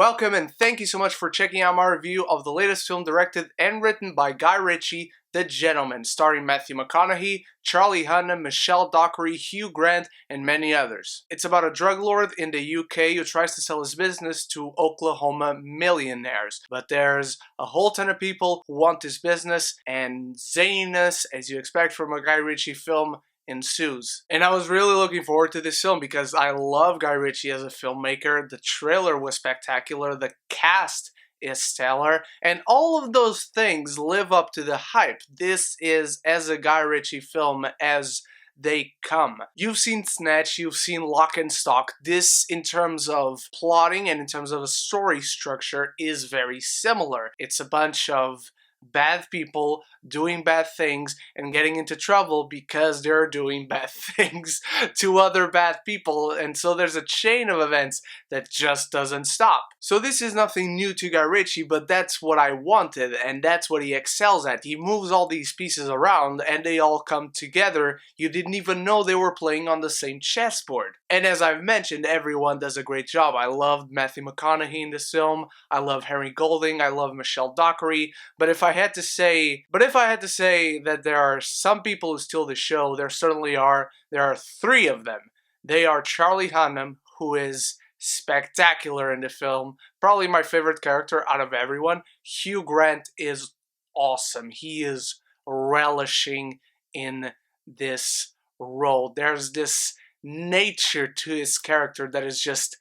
Welcome and thank you so much for checking out my review of the latest film directed and written by Guy Ritchie, The Gentleman, starring Matthew McConaughey, Charlie Hunnam, Michelle Dockery, Hugh Grant, and many others. It's about a drug lord in the UK who tries to sell his business to Oklahoma millionaires. But there's a whole ton of people who want this business, and zaniness, as you expect from a Guy Ritchie film, ensues. And I was really looking forward to this film because I love Guy Ritchie as a filmmaker. The trailer was spectacular, the cast is stellar, and all of those things live up to the hype. This is as a Guy Ritchie film as they come. You've seen Snatch, you've seen Lock and Stock. This, in terms of plotting and in terms of a story structure, is very similar. It's a bunch of bad people doing bad things and getting into trouble because they're doing bad things to other bad people, and so there's a chain of events that just doesn't stop. So this is nothing new to Guy Ritchie, but that's what I wanted, and that's what he excels at. He moves all these pieces around and they all come together. You didn't even know they were playing on the same chessboard. And as I've mentioned, everyone does a great job. I loved Matthew McConaughey in this film, I love Henry Golding, I love Michelle Dockery, but if I had to say that there are some people who steal the show, there certainly are. There are three of them. They are Charlie Hunnam, who is spectacular in the film, probably my favorite character out of everyone. Hugh Grant is awesome. He is relishing in this role. There's this nature to his character that is just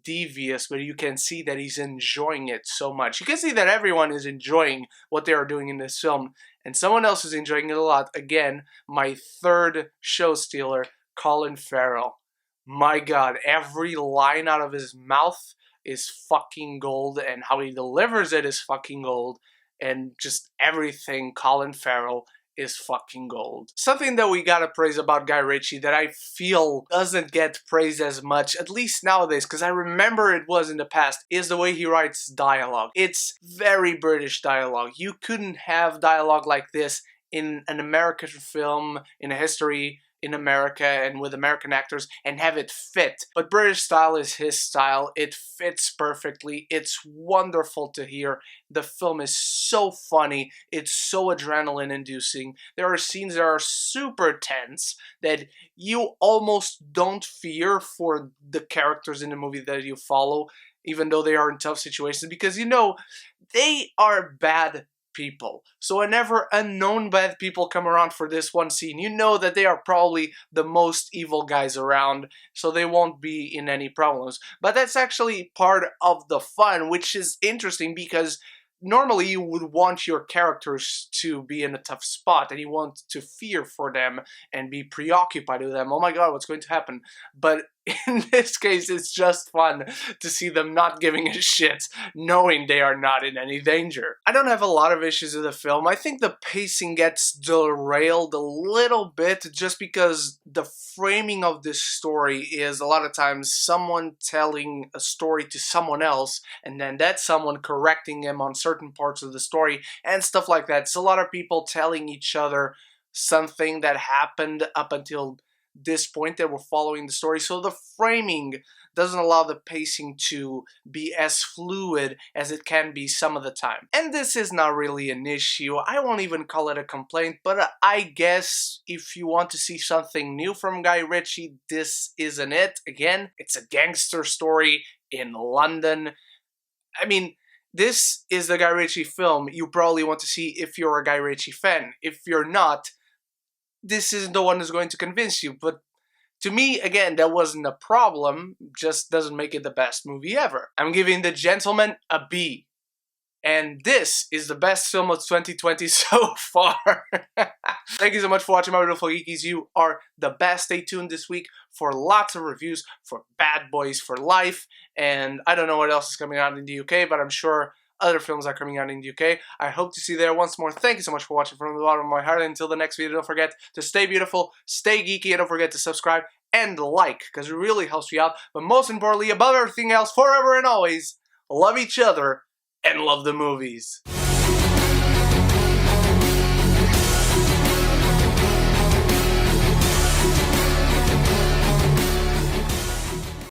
devious, but you can see that he's enjoying it so much. You can see that everyone is enjoying what they are doing in this film, and someone else is enjoying it a lot. Again, my third show stealer, Colin Farrell. My god, every line out of his mouth is fucking gold, and how he delivers it is fucking gold, and just everything Colin Farrell is fucking gold. Something that we gotta praise about Guy Ritchie that I feel doesn't get praised as much, at least nowadays, because I remember it was in the past, is the way he writes dialogue. It's very British dialogue. You couldn't have dialogue like this in an American film, in a history in America and with American actors, and have it fit. But British style is his style. It fits perfectly. It's wonderful to hear. The film is so funny. It's so adrenaline inducing. There are scenes that are super tense that you almost don't fear for the characters in the movie that you follow, even though they are in tough situations, because you know they are bad people. So whenever unknown bad people come around for this one scene, you know that they are probably the most evil guys around, so they won't be in any problems. But that's actually part of the fun, which is interesting because normally you would want your characters to be in a tough spot and you want to fear for them and be preoccupied with them. Oh my god, what's going to happen? But in this case, it's just fun to see them not giving a shit, knowing they are not in any danger. I don't have a lot of issues with the film. I think the pacing gets derailed a little bit just because the framing of this story is a lot of times someone telling a story to someone else and then that someone correcting him on certain parts of the story and stuff like that. It's a lot of people telling each other something that happened up until this point that we're following the story, so the framing doesn't allow the pacing to be as fluid as it can be some of the time. And this is not really an issue. I won't even call it a complaint, but I guess if you want to see something new from Guy Ritchie, this isn't it. Again, it's a gangster story in London. I mean, this is the Guy Ritchie film you probably want to see if you're a Guy Ritchie fan. If you're not, this isn't the one that's going to convince you. But to me, again, that wasn't a problem, just doesn't make it the best movie ever. I'm giving The Gentleman a B. And this is the best film of 2020 so far. Thank you so much for watching, my beautiful geekies. You are the best. Stay tuned this week for lots of reviews for Bad Boys for Life. And I don't know what else is coming out in the UK, but I'm sure other films are coming out in the UK. I hope to see you there. Once more, thank you so much for watching from the bottom of my heart. Until the next video, don't forget to stay beautiful, stay geeky, and don't forget to subscribe and like, because it really helps me out. But most importantly, above everything else, forever and always, love each other and love the movies.